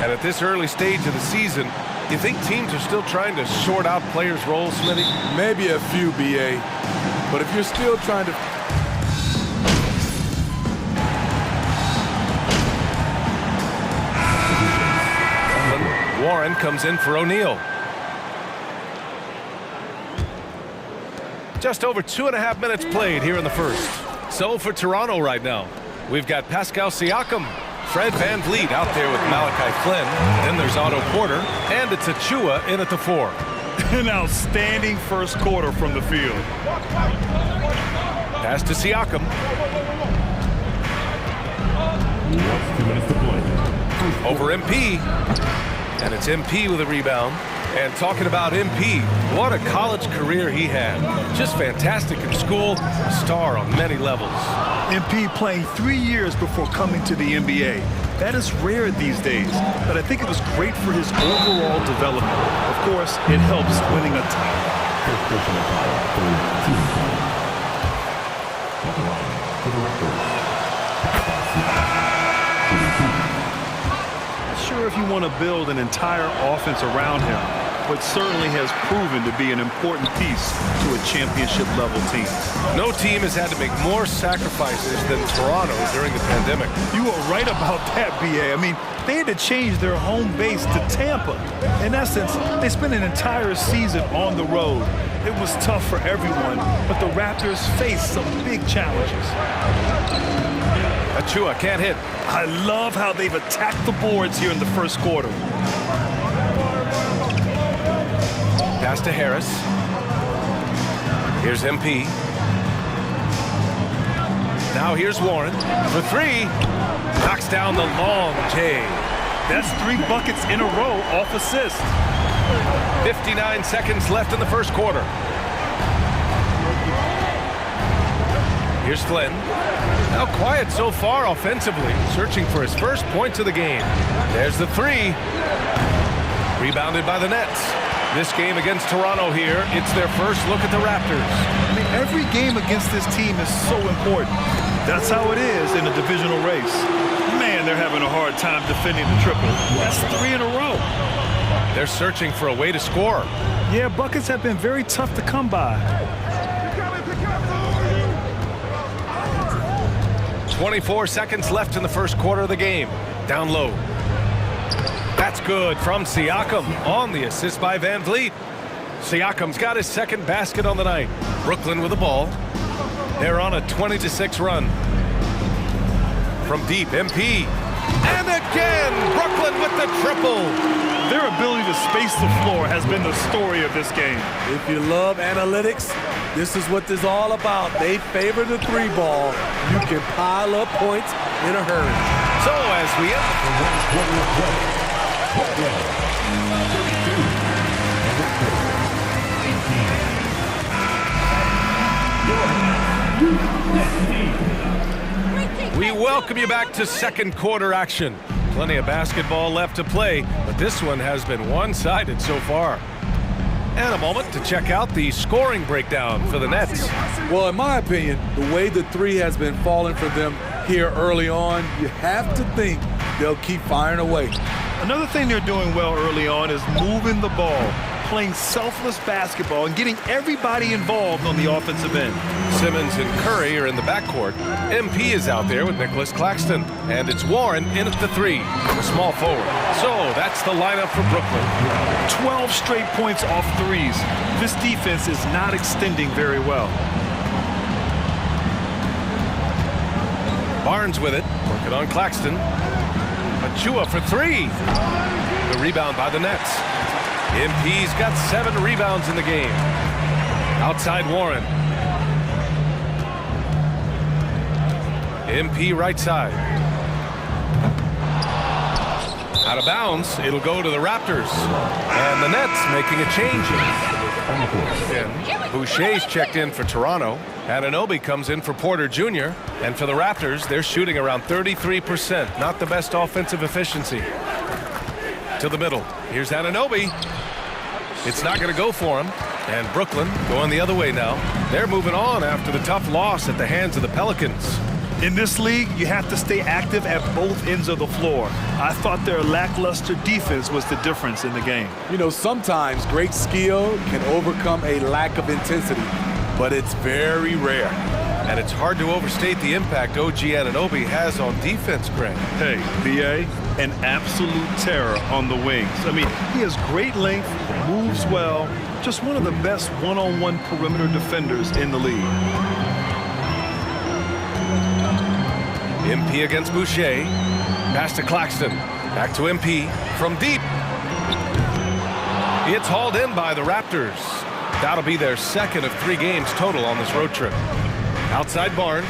And at this early stage of the season, you think teams are still trying to sort out players' roles, Smitty? Maybe a few, B.A. But if you're still trying to... Warren comes in for O'Neal. Just over 2.5 minutes played here in the first. So for Toronto right now, we've got Pascal Siakam, Fred VanVleet out there with Malachi Flynn. Then there's Otto Porter, and it's Achua in at the 4. An outstanding first quarter from the field. Pass to Siakam. 2 minutes to play. Over MP. And it's MP with a rebound. And talking about MP, what a college career he had. Just fantastic in school, a star on many levels. MP playing 3 years before coming to the NBA. That is rare these days, but I think it was great for his overall development. Of course, it helps winning a title. First personal foul for team foul. Second line for the Raptors. Sure, if you want to build an entire offense around him, but certainly has proven to be an important piece to a championship-level team. No team has had to make more sacrifices than Toronto during the pandemic. You are right about that, B.A. I mean, they had to change their home base to Tampa. In essence, they spent an entire season on the road. It was tough for everyone, but the Raptors faced some big challenges. Achua can't hit. I love how they've attacked the boards here in the first quarter. Pass to Harris. Here's MP. Now here's Warren for 3. Knocks down the long J. That's 3 buckets in a row off assist. 59 seconds left in the first quarter. Here's Flynn. Now quiet so far offensively, searching for his first points of the game. There's the 3. Rebounded by the Nets. This game against Toronto here, it's their first look at the Raptors. I mean, every game against this team is so important. That's how it is in a divisional race. Man, they're having a hard time defending the triple. That's 3 in a row. They're searching for a way to score. Yeah, buckets have been very tough to come by. 24 seconds left in the first quarter of the game. Down low. That's good from Siakam on the assist by VanVleet. Siakam's got his second basket on the night. Brooklyn with the ball. They're on a 20-6 run. From deep, MP. And again, Brooklyn with the triple. Their ability to space the floor has been the story of this game. If you love analytics, this is what this is all about. They favor the 3 ball. You can pile up points in a hurry. So as we end. We welcome you back to second quarter action. Plenty of basketball left to play, but this one has been one-sided so far. And a moment to check out the scoring breakdown for the Nets. Well, in my opinion, the way the 3 has been falling for them here early on, you have to think they'll keep firing away. Another thing they're doing well early on is moving the ball, playing selfless basketball, and getting everybody involved on the offensive end. Simmons and Curry are in the backcourt. MP is out there with Nicholas Claxton. And it's Warren in at the 3, the small forward. So that's the lineup for Brooklyn. 12 straight points off 3s. This defense is not extending very well. Barnes with it, working on Claxton. Achua for 3. The rebound by the Nets. MP's got 7 rebounds in the game. Outside Warren. MP right side. Out of bounds, it'll go to the Raptors. And the Nets making a change. Boucher's checked in for Toronto. Anunoby comes in for Porter Jr. And for the Raptors, they're shooting around 33%. Not the best offensive efficiency. To the middle. Here's Anunoby. It's not going to go for him. And Brooklyn going the other way now. They're moving on after the tough loss at the hands of the Pelicans. In this league, you have to stay active at both ends of the floor. I thought their lackluster defense was the difference in the game. You know, sometimes great skill can overcome a lack of intensity, but it's very rare. And it's hard to overstate the impact OG Anunoby has on defense, Greg. Hey, BA, an absolute terror on the wings. I mean, he has great length, moves well, just one of the best one-on-one perimeter defenders in the league. MP against Boucher. Pass to Claxton. Back to MP from deep. It's hauled in by the Raptors. That'll be their second of 3 games total on this road trip. Outside Barnes.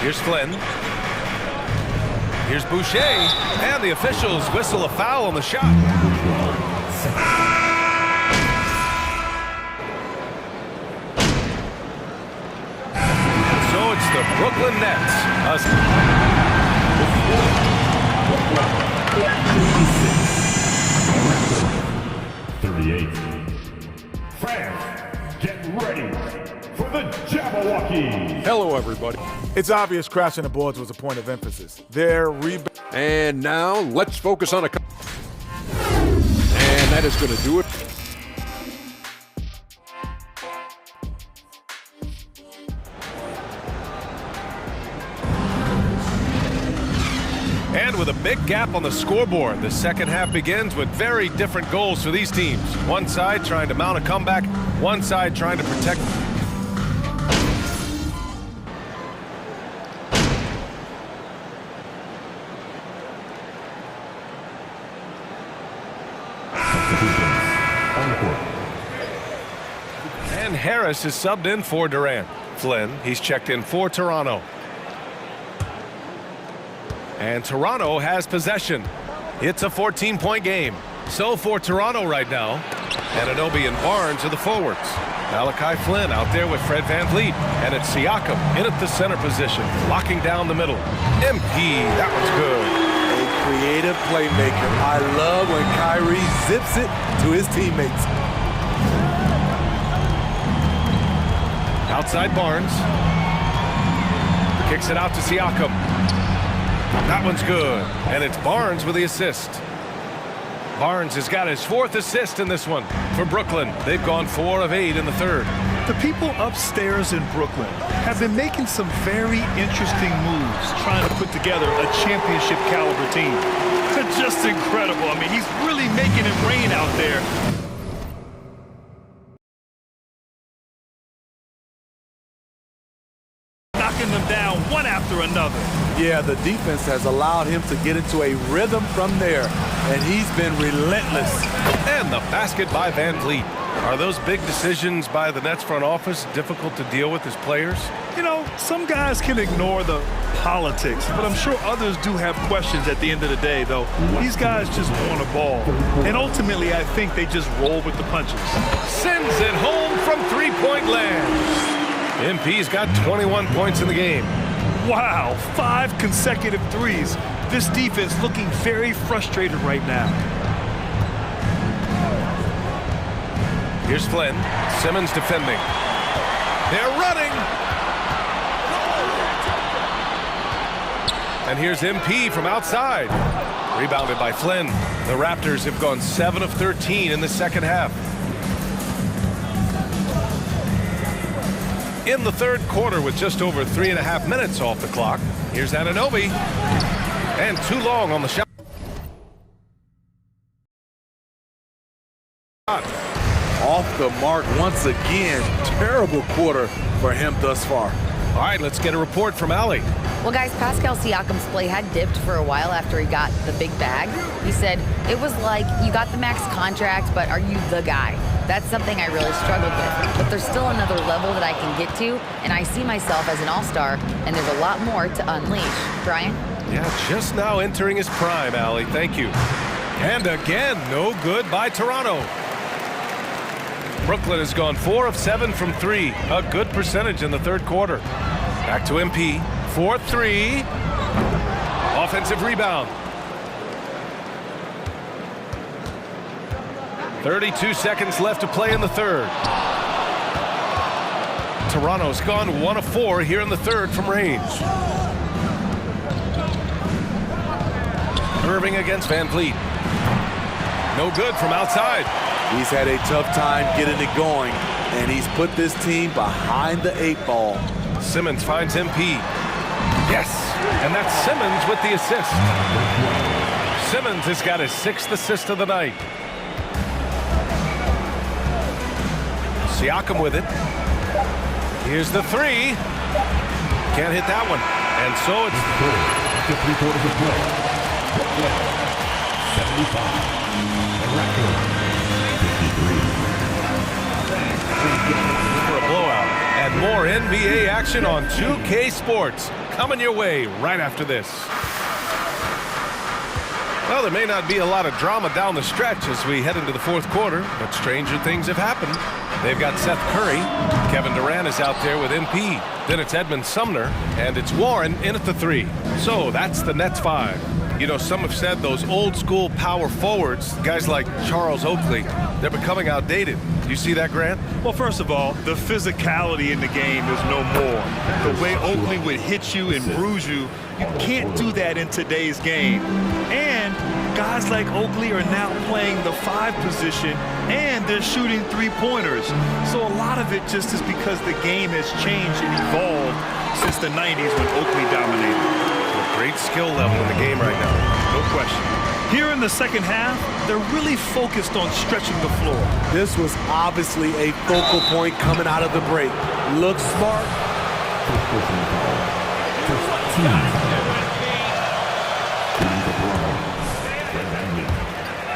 Here's Flynn. Here's Boucher. And the officials whistle a foul on the shot. The Brooklyn Nets. 38. Fans, get ready for the Jabberwocky. Hello, everybody. It's obvious crashing the boards was a point of emphasis. Their rebound. And now let's focus on and that is going to do it. And with a big gap on the scoreboard, the second half begins with very different goals for these teams. One side trying to mount a comeback, one side trying to protect. And Harris is subbed in for Durant. Flynn, he's checked in for Toronto. And Toronto has possession. It's a 14-point game. So for Toronto right now, Anunoby and Barnes are the forwards. Malachi Flynn out there with Fred VanVleet. And it's Siakam in at the center position, locking down the middle. MP, that was good. A creative playmaker. I love when Kyrie zips it to his teammates. Outside Barnes. Kicks it out to Siakam. That one's good, and it's Barnes with the assist. Barnes has got his 4th assist in this one for Brooklyn. They've gone 4 of 8 in the third. The people upstairs in Brooklyn have been making some very interesting moves trying to put together a championship caliber team. They're just incredible. I mean, he's really making it rain out there. Knocking them down one after another. Yeah, the defense has allowed him to get into a rhythm from there, and he's been relentless. And the basket by VanVleet. Are those big decisions by the Nets front office difficult to deal with as players? You know, some guys can ignore the politics, but I'm sure others do have questions at the end of the day, though. These guys just want a ball. And ultimately, I think they just roll with the punches. Sends it home from three-point land. MP's got 21 points in the game. Wow, 5 consecutive threes. This defense looking very frustrated right now. Here's Flynn. Simmons defending. They're running. And here's MP from outside. Rebounded by Flynn. The Raptors have gone 7 of 13 in the second half. In the third quarter with just over 3.5 minutes off the clock, here's Anunoby. And too long on the shot. Off the mark once again. Terrible quarter for him thus far. All right, let's get a report from Allie. Well, guys, Pascal Siakam's play had dipped for a while after he got the big bag. He said, it was like, you got the max contract, but are you the guy? That's something I really struggled with. But there's still another level that I can get to, and I see myself as an all-star, and there's a lot more to unleash. Brian? Yeah, just now entering his prime, Allie. Thank you. And again, no good by Toronto. Brooklyn has gone 4 of 7 from 3. A good percentage in the third quarter. Back to MP. 4-3. Offensive rebound. 32 seconds left to play in the third. Toronto's gone 1 of 4 here in the third from range. Irving against Van Vliet. No good from outside. He's had a tough time getting it going, and he's put this team behind the 8 ball. Simmons finds MP. Yes, and that's Simmons with the assist. Simmons has got his 6th assist of the night. Siakam with it. Here's the 3. Can't hit that one. And so it's... After 3/4 of play. 75. And record 53. For a blowout. And more NBA action on 2K Sports. Coming your way right after this. Well, there may not be a lot of drama down the stretch as we head into the fourth quarter, but stranger things have happened. They've got Seth Curry. Kevin Durant is out there with MP. Then it's Edmund Sumner, and it's Warren in at the 3. So that's the Nets 5. You know, some have said those old school power forwards, guys like Charles Oakley, they're becoming outdated. You see that, Grant? Well, first of all, the physicality in the game is no more. The way Oakley would hit you and bruise you, you can't do that in today's game. And guys like Oakley are now playing the 5 position, and they're shooting 3-pointers. So a lot of it just is because the game has changed and evolved since the 90s when Oakley dominated. Great skill level in the game right now. No question. Here in the second half, they're really focused on stretching the floor. This was obviously a focal point coming out of the break. Looks smart. First personal foul. First team foul. Van Vliet.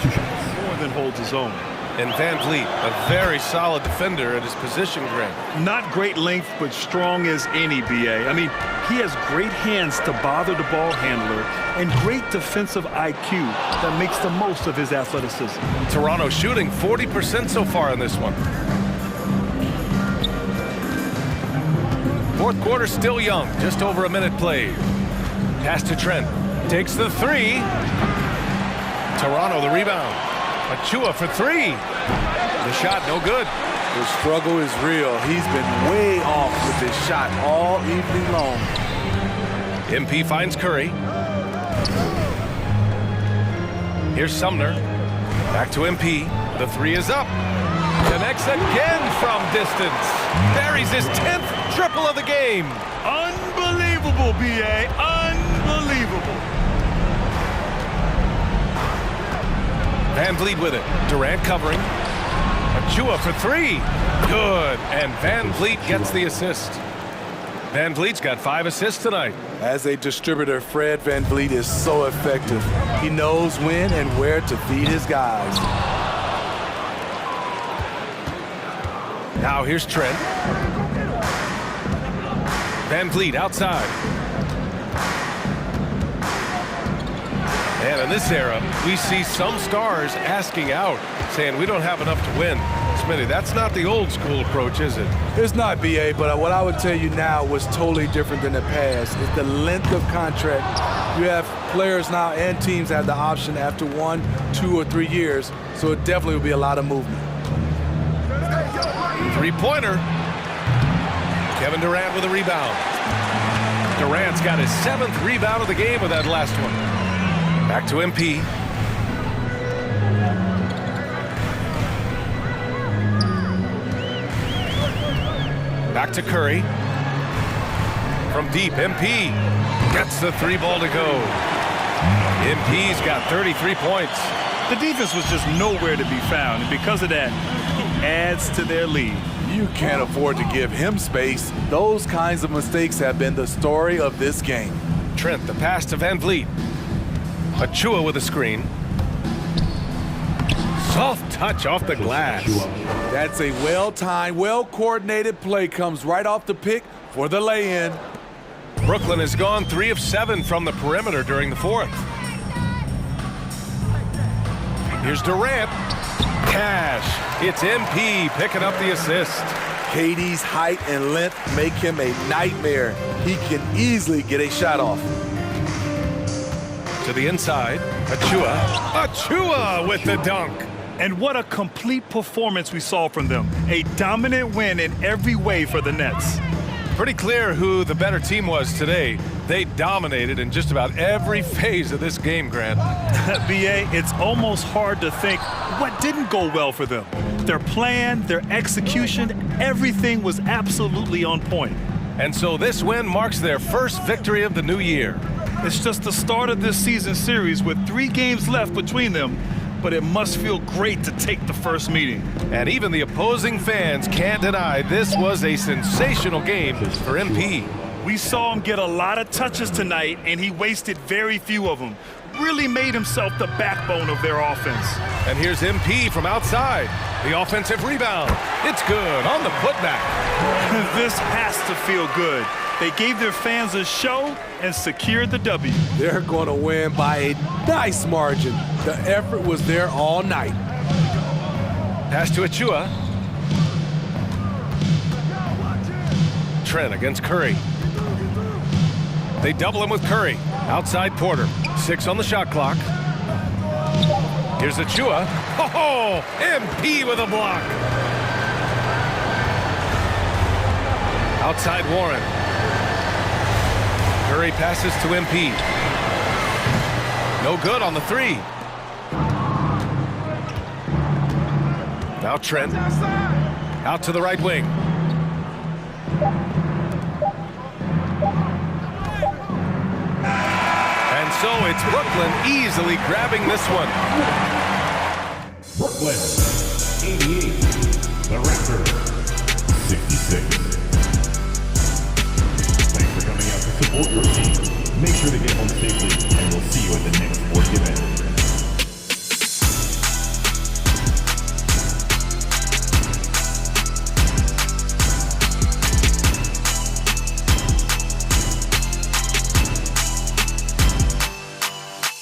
2 shots. More than holds his own. And Van Vliet, a very solid defender at his position, Grant. Not great length, but strong as any, BA. I mean, he has great hands to bother the ball handler and great defensive IQ that makes the most of his athleticism. Toronto shooting 40% so far in this one. Fourth quarter still young, just over a minute played. Pass to Trent, takes the 3. Toronto the rebound. Achua for 3. The shot no good. The struggle is real. He's been way off with his shot all evening long. MP finds Curry. Here's Sumner. Back to MP. The 3 is up. Connects again from distance. Buries his 10th triple of the game. Unbelievable, BA. Unbelievable. Van Vliet with it. Durant covering. Achua for 3. Good. And Van Vliet gets the assist. Van Vliet's got 5 assists tonight. As a distributor, Fred Van Vliet is so effective. He knows when and where to feed his guys. Now here's Trent. Van Vliet outside. And in this era, we see some stars asking out, saying we don't have enough to win. Smitty, that's not the old school approach, is it? It's not, BA, but what I would tell you now was totally different than the past. It's the length of contract. You have players now and teams have the option after 1, 2, or 3 years, so it definitely will be a lot of movement. 3-pointer. Kevin Durant with a rebound. Durant's got his 7th rebound of the game with that last one. Back to MP. Back to Curry. From deep, MP gets the 3 ball to go. MP's got 33 points. The defense was just nowhere to be found, and because of that, he adds to their lead. You can't afford to give him space. Those kinds of mistakes have been the story of this game. Trent, the pass to Van Vliet. Achua with a screen. Soft touch off the glass. That's a well-timed, well-coordinated play. Comes right off the pick for the lay-in. Brooklyn has gone 3 of 7 from the perimeter during the 4th. Here's Durant. Cash. It's MP picking up the assist. KD's height and length make him a nightmare. He can easily get a shot off. To the inside. Achua. Achua with the dunk. And what a complete performance we saw from them. A dominant win in every way for the Nets. Pretty clear who the better team was today. They dominated in just about every phase of this game, Grant. BA, it's almost hard to think what didn't go well for them. Their plan, their execution, everything was absolutely on point. And so this win marks their first victory of the new year. It's just the start of this season series with 3 games left between them, but it must feel great to take the first meeting. And even the opposing fans can't deny this was a sensational game for MP. We saw him get a lot of touches tonight, and he wasted very few of them. Really made himself the backbone of their offense. And here's MP from outside. The offensive rebound. It's good on the putback. This has to feel good. They gave their fans a show and secured the W. They're going to win by a nice margin. The effort was there all night. Pass to Achua. Trent against Curry. They double him with Curry. Outside Porter. 6 on the shot clock. Here's Achua. Oh, MP with a block. Outside Warren. Curry passes to MP. No good on the 3. Now Trent. Out to the right wing. And so it's Brooklyn easily grabbing this one. Brooklyn, 88. The Raptors, 66. Thanks for coming out to support your team. Make sure to get home safely, and we'll see you at the next sporting event.